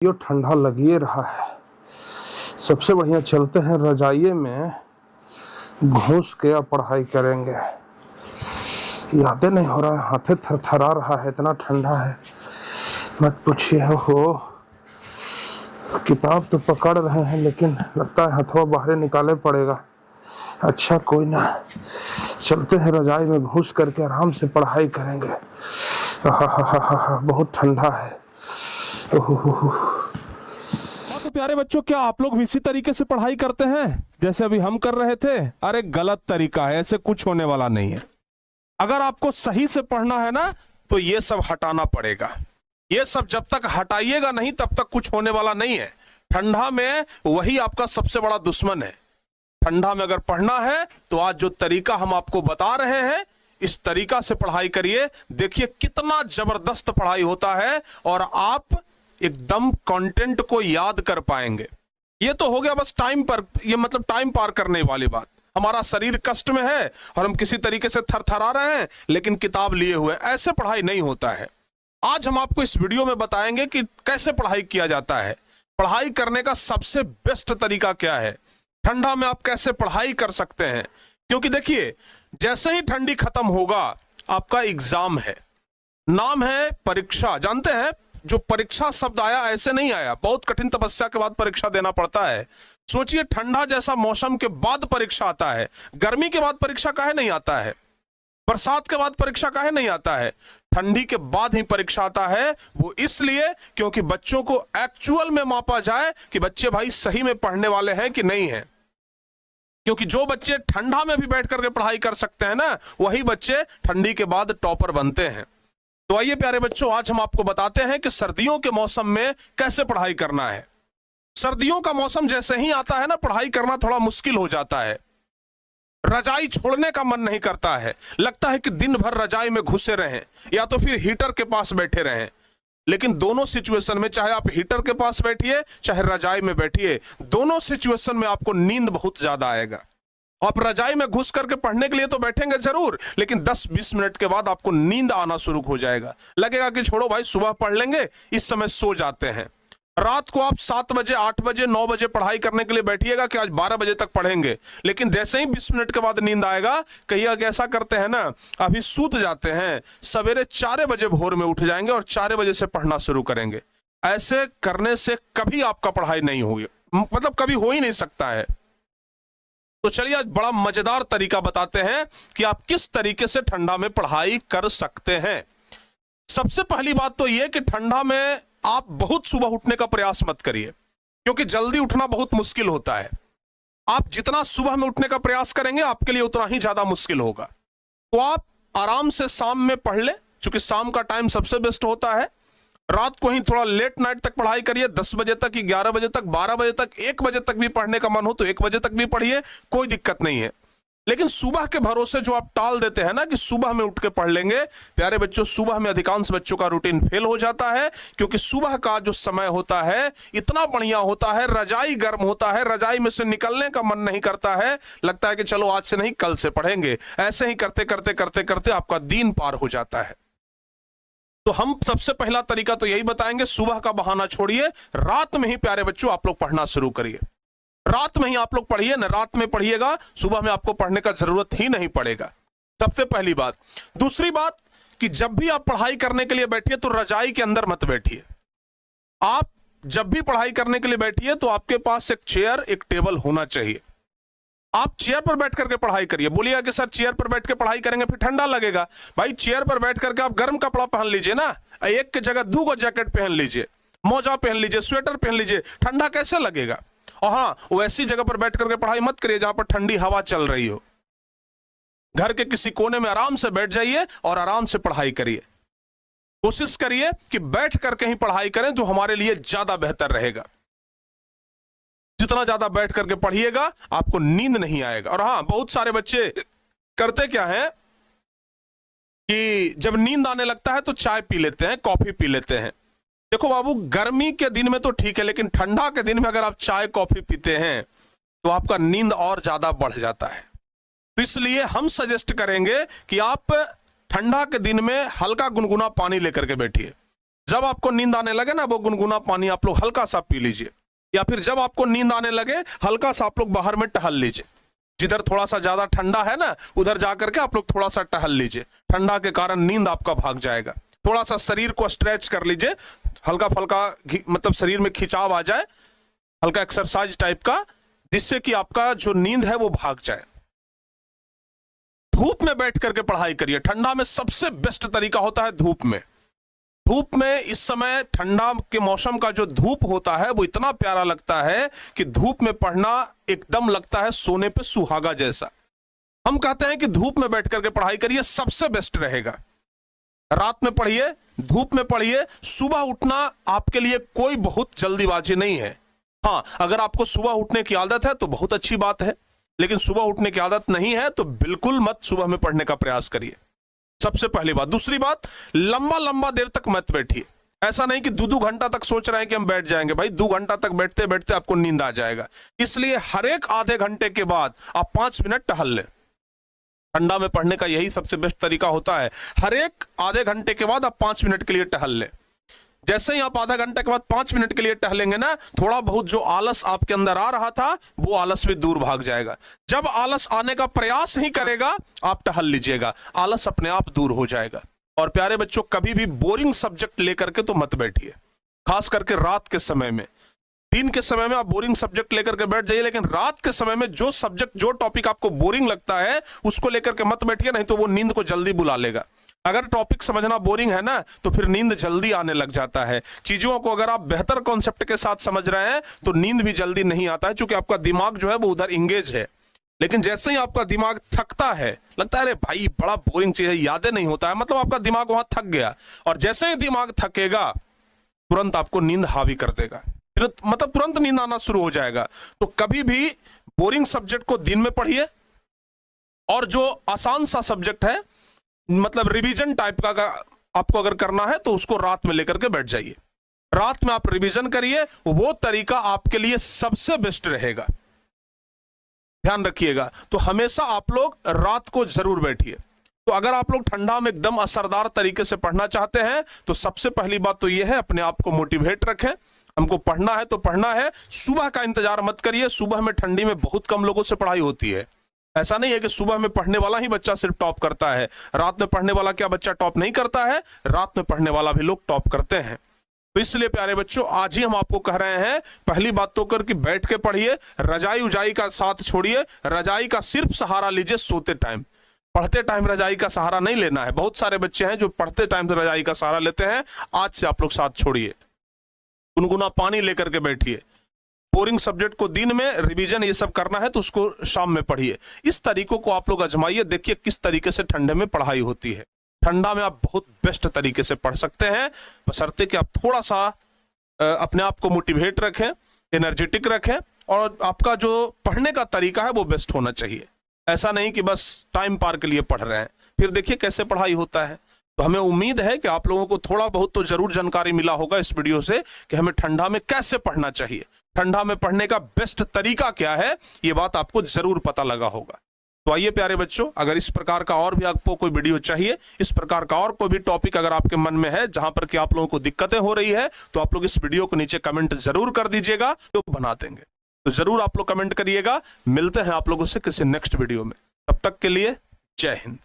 यो ठंडा लगिए रहा है। सबसे बढ़िया चलते हैं रजाइये में घुस के अब पढ़ाई करेंगे। यादें नहीं हो रहा है, हाथे थरथरा रहा है, इतना ठंडा है मत पूछिए। हो किताब तो पकड़ रहे हैं लेकिन लगता है हथवा बाहर निकाले पड़ेगा। अच्छा कोई ना, चलते हैं रजाई में घुस करके आराम से पढ़ाई करेंगे। बहुत ठंडा है। तो प्यारे बच्चों, क्या आप लोग भी इसी तरीके से पढ़ाई करते हैं जैसे अभी हम कर रहे थे? अरे गलत तरीका है, ऐसे कुछ होने वाला नहीं है। अगर आपको सही से पढ़ना है ना तो ये सब हटाना पड़ेगा। ये सब जब तक हटाइएगा नहीं तब तक कुछ होने वाला नहीं है। ठंडा में वही आपका सबसे बड़ा दुश्मन है। ठंडा में अगर पढ़ना है तो आज जो तरीका हम आपको बता रहे हैं इस तरीका से पढ़ाई करिए। देखिए कितना जबरदस्त पढ़ाई होता है और आप एकदम कंटेंट को याद कर पाएंगे। ये तो हो गया बस टाइम पर, ये मतलब टाइम पार करने वाली बात। हमारा शरीर कष्ट में है और हम किसी तरीके से थरथरा रहे हैं लेकिन किताब लिए हुए, ऐसे पढ़ाई नहीं होता है। आज हम आपको इस वीडियो में बताएंगे कि कैसे पढ़ाई किया जाता है। पढ़ाई करने का सबसे बेस्ट तरीका क्या है, ठंडा में आप कैसे पढ़ाई कर सकते हैं। क्योंकि देखिए जैसे ही ठंडी खत्म होगा आपका एग्जाम है, नाम है परीक्षा। जानते हैं जो परीक्षा शब्द आया ऐसे नहीं आया, बहुत कठिन तपस्या के बाद परीक्षा देना पड़ता है। सोचिए ठंडा जैसा मौसम के बाद परीक्षा आता है। गर्मी के बाद परीक्षा काहे नहीं आता है, बरसात के बाद परीक्षा काहे नहीं आता है, ठंडी के बाद ही परीक्षा आता है। वो इसलिए क्योंकि बच्चों को एक्चुअल में मापा जाए कि बच्चे भाई सही में पढ़ने वाले हैं कि नहीं है। क्योंकि जो बच्चे ठंडा में भी बैठ करके पढ़ाई कर सकते हैं ना, वही बच्चे ठंडी के बाद टॉपर बनते हैं। तो आइए प्यारे बच्चों, आज हम आपको बताते हैं कि सर्दियों के मौसम में कैसे पढ़ाई करना है। सर्दियों का मौसम जैसे ही आता है ना, पढ़ाई करना थोड़ा मुश्किल हो जाता है। रजाई छोड़ने का मन नहीं करता है, लगता है कि दिन भर रजाई में घुसे रहें या तो फिर हीटर के पास बैठे रहें। लेकिन दोनों सिचुएशन में, चाहे आप हीटर के पास बैठिए चाहे रजाई में बैठिए, दोनों सिचुएशन में आपको नींद बहुत ज्यादा आएगा। आप रजाई में घुस करके पढ़ने के लिए तो बैठेंगे जरूर, लेकिन 10-20 मिनट के बाद आपको नींद आना शुरू हो जाएगा। लगेगा कि छोड़ो भाई सुबह पढ़ लेंगे, इस समय सो जाते हैं। रात को आप 7 बजे 8 बजे 9 बजे पढ़ाई करने के लिए बैठिएगा कि आज 12 बजे तक पढ़ेंगे, लेकिन जैसे ही 20 मिनट के बाद नींद आएगा, कहिएगा कि ऐसा करते हैं ना अभी सूत जाते हैं, सवेरे 4 बजे भोर में उठ जाएंगे और 4 बजे से पढ़ना शुरू करेंगे। ऐसे करने से कभी आपका पढ़ाई नहीं हुई, मतलब कभी हो ही नहीं सकता है। तो चलिए आज बड़ा मजेदार तरीका बताते हैं कि आप किस तरीके से ठंडा में पढ़ाई कर सकते हैं। सबसे पहली बात तो यह कि ठंडा में आप बहुत सुबह उठने का प्रयास मत करिए, क्योंकि जल्दी उठना बहुत मुश्किल होता है। आप जितना सुबह में उठने का प्रयास करेंगे आपके लिए उतना ही ज्यादा मुश्किल होगा। तो आप आराम से शाम में पढ़ ले, क्योंकि शाम का टाइम सबसे बेस्ट होता है। रात को ही थोड़ा लेट नाइट तक पढ़ाई करिए, 10 बजे तक, 11 बजे तक, 12 बजे तक, 1 बजे तक भी पढ़ने का मन हो तो 1 बजे तक भी पढ़िए, कोई दिक्कत नहीं है। लेकिन सुबह के भरोसे जो आप टाल देते हैं ना कि सुबह में उठ के पढ़ लेंगे, प्यारे बच्चों सुबह में अधिकांश बच्चों का रूटीन फेल हो जाता है। क्योंकि सुबह का जो समय होता है इतना बढ़िया होता है, रजाई गर्म होता है, रजाई में से निकलने का मन नहीं करता है, लगता है कि चलो आज से नहीं कल से पढ़ेंगे। ऐसे ही करते करते करते करते आपका दिन पार हो जाता है। तो हम सबसे पहला तरीका तो यही बताएंगे, सुबह का बहाना छोड़िए, रात में ही प्यारे बच्चों आप लोग पढ़ना शुरू करिए। रात में ही आप लोग पढ़िए ना, रात में पढ़िएगा, सुबह में आपको पढ़ने का जरूरत ही नहीं पड़ेगा। सबसे पहली बात। दूसरी बात कि जब भी आप पढ़ाई करने के लिए बैठिए तो रजाई के अंदर मत बैठिए। आप जब भी पढ़ाई करने के लिए बैठिए तो आपके पास एक चेयर एक टेबल होना चाहिए। आप चेयर पर बैठ करके पढ़ाई करिए। बोलिएगा कि सर चेयर पर बैठ के पढ़ाई करेंगे फिर ठंडा लगेगा। भाई चेयर पर बैठ करके आप गर्म कपड़ा पहन लीजिए ना, एक की जगह 2 जैकेट पहन लीजिए, मोजा पहन लीजिए, स्वेटर पहन लीजिए, ठंडा कैसे लगेगा। और हाँ, वो ऐसी जगह पर बैठ करके पढ़ाई मत करिए जहां पर ठंडी हवा चल रही हो। घर के किसी कोने में आराम से बैठ जाइए और आराम से पढ़ाई करिए। कोशिश करिए कि बैठ करके ही पढ़ाई करें, जो हमारे लिए ज्यादा बेहतर रहेगा। जितना ज्यादा बैठ करके पढ़िएगा आपको नींद नहीं आएगा। और हाँ, बहुत सारे बच्चे करते क्या है कि जब नींद आने लगता है तो चाय पी लेते हैं, कॉफी पी लेते हैं। देखो बाबू, गर्मी के दिन में तो ठीक है, लेकिन ठंडा के दिन में अगर आप चाय कॉफी पीते हैं तो आपका नींद और ज्यादा बढ़ जाता है। तो इसलिए हम सजेस्ट करेंगे कि आप ठंडा के दिन में हल्का गुनगुना पानी लेकर के बैठिए। जब आपको नींद आने लगे ना, वो गुनगुना पानी आप लोग हल्का सा पी लीजिए, या फिर जब आपको नींद आने लगे हल्का सा आप लोग बाहर में टहल लीजिए। जिधर थोड़ा सा ज्यादा ठंडा है ना, उधर जाकर के आप लोग थोड़ा सा टहल लीजिए। ठंडा के कारण नींद आपका भाग जाएगा। थोड़ा सा शरीर को स्ट्रेच कर लीजिए, हल्का फल्का मतलब शरीर में खिंचाव आ जाए, हल्का एक्सरसाइज टाइप का, जिससे कि आपका जो नींद है वो भाग जाए। धूप में बैठ करके पढ़ाई करिए। ठंडा में सबसे बेस्ट तरीका होता है धूप में। धूप में इस समय ठंडा के मौसम का जो धूप होता है वो इतना प्यारा लगता है कि धूप में पढ़ना एकदम लगता है सोने पे सुहागा जैसा। हम कहते हैं कि धूप में बैठ करके पढ़ाई करिए, सबसे बेस्ट रहेगा। रात में पढ़िए, धूप में पढ़िए। सुबह उठना आपके लिए कोई बहुत जल्दीबाजी नहीं है। हाँ, अगर आपको सुबह उठने की आदत है तो बहुत अच्छी बात है, लेकिन सुबह उठने की आदत नहीं है तो बिल्कुल मत सुबह में पढ़ने का प्रयास करिए, सबसे पहली बात। दूसरी बात, लंबा लंबा देर तक मत बैठिए। ऐसा नहीं कि 2-2 घंटा तक सोच रहे हैं कि हम बैठ जाएंगे। भाई 2 घंटा तक बैठते बैठते आपको नींद आ जाएगा। इसलिए हर एक आधे घंटे के बाद आप 5 मिनट टहल लें। ठंडा में पढ़ने का यही सबसे बेस्ट तरीका होता है। हर एक आधे घंटे के बाद आप 5 मिनट के लिए टहल लें। जैसे ही आप आधा घंटे के बाद 5 मिनट के लिए टहलेंगे ना, थोड़ा बहुत जो आलस आपके अंदर आ रहा था वो आलस भी दूर भाग जाएगा। जब आलस आने का प्रयास ही करेगा आप टहल लीजिएगा, आलस अपने आप दूर हो जाएगा। और प्यारे बच्चों, कभी भी बोरिंग सब्जेक्ट लेकर के तो मत बैठिए, खास करके रात के समय में। दिन के समय में आप बोरिंग सब्जेक्ट लेकर के बैठ जाइए, लेकिन रात के समय में जो सब्जेक्ट, जो टॉपिक आपको बोरिंग लगता है उसको लेकर के मत बैठिए, नहीं तो वो नींद को जल्दी बुला लेगा। अगर टॉपिक समझना बोरिंग है ना तो फिर नींद जल्दी आने लग जाता है। चीजों को अगर आप बेहतर कॉन्सेप्ट के साथ समझ रहे हैं तो नींद भी जल्दी नहीं आता है, क्योंकि आपका दिमाग जो है वो उधर इंगेज है। लेकिन जैसे ही आपका दिमाग थकता है, लगता है अरे भाई बड़ा बोरिंग चीज है, यादें नहीं होता है, मतलब आपका दिमाग वहां थक गया। और जैसे ही दिमाग थकेगा तुरंत आपको नींद हावी कर देगा, मतलब तुरंत नींद आना शुरू हो जाएगा। तो कभी भी बोरिंग सब्जेक्ट को दिन में पढ़िए, और जो आसान सा सब्जेक्ट है, मतलब रिवीजन टाइप का आपको अगर करना है तो उसको रात में लेकर के बैठ जाइए। रात में आप रिवीजन करिए, वो तरीका आपके लिए सबसे बेस्ट रहेगा। ध्यान रखिएगा। तो हमेशा आप लोग रात को जरूर बैठिए। तो अगर आप लोग ठंडा में एकदम असरदार तरीके से पढ़ना चाहते हैं तो सबसे पहली बात तो यह है, अपने आप को मोटिवेट रखें। हमको पढ़ना है तो पढ़ना है। सुबह का इंतजार मत करिए। सुबह में ठंडी में बहुत कम लोगों से पढ़ाई होती है। ऐसा नहीं है कि सुबह में पढ़ने वाला ही बच्चा सिर्फ टॉप करता है। रात में पढ़ने वाला क्या बच्चा टॉप नहीं करता है? रात में पढ़ने वाला भी लोग टॉप करते हैं। तो इसलिए प्यारे बच्चों, आज ही हम आपको कह रहे हैं, पहली बात तो कर कि बैठ के पढ़िए। रजाई उजाई का साथ छोड़िए। रजाई का सिर्फ सहारा लीजिए सोते टाइम। पढ़ते टाइम रजाई का सहारा नहीं लेना है। बहुत सारे बच्चे हैं जो पढ़ते टाइम से रजाई का सहारा लेते हैं। आज से आप लोग साथ छोड़िए। गुनगुना पानी लेकर के बैठिए। बोरिंग सब्जेक्ट को दिन में, रिवीजन ये सब करना है तो उसको शाम में पढ़िए। इस तरीकों को आप लोग आजमाइए, देखिए किस तरीके से ठंडे में पढ़ाई होती है। ठंडा में आप बहुत बेस्ट तरीके से पढ़ सकते हैं, बशर्ते कि आप थोड़ा सा अपने आप को मोटिवेट रखें, एनर्जेटिक रखें, और आपका जो पढ़ने का तरीका है वो बेस्ट होना चाहिए। ऐसा नहीं कि बस टाइम पार के लिए पढ़ रहे हैं, फिर देखिए कैसे पढ़ाई होता है। तो हमें उम्मीद है कि आप लोगों को थोड़ा बहुत तो जरूर जानकारी मिला होगा इस वीडियो से कि हमें ठंडा में कैसे पढ़ना चाहिए, ठंडा में पढ़ने का बेस्ट तरीका क्या है, ये बात आपको जरूर पता लगा होगा। तो आइए प्यारे बच्चों, अगर इस प्रकार का और भी आपको कोई वीडियो चाहिए, इस प्रकार का और कोई भी टॉपिक अगर आपके मन में है जहां पर कि आप लोगों को दिक्कतें हो रही है, तो आप लोग इस वीडियो को नीचे कमेंट जरूर कर दीजिएगा, तो बना देंगे। तो जरूर आप लोग कमेंट करिएगा। मिलते हैं आप लोगों से किसी नेक्स्ट वीडियो में। तब तक के लिए जय हिंद।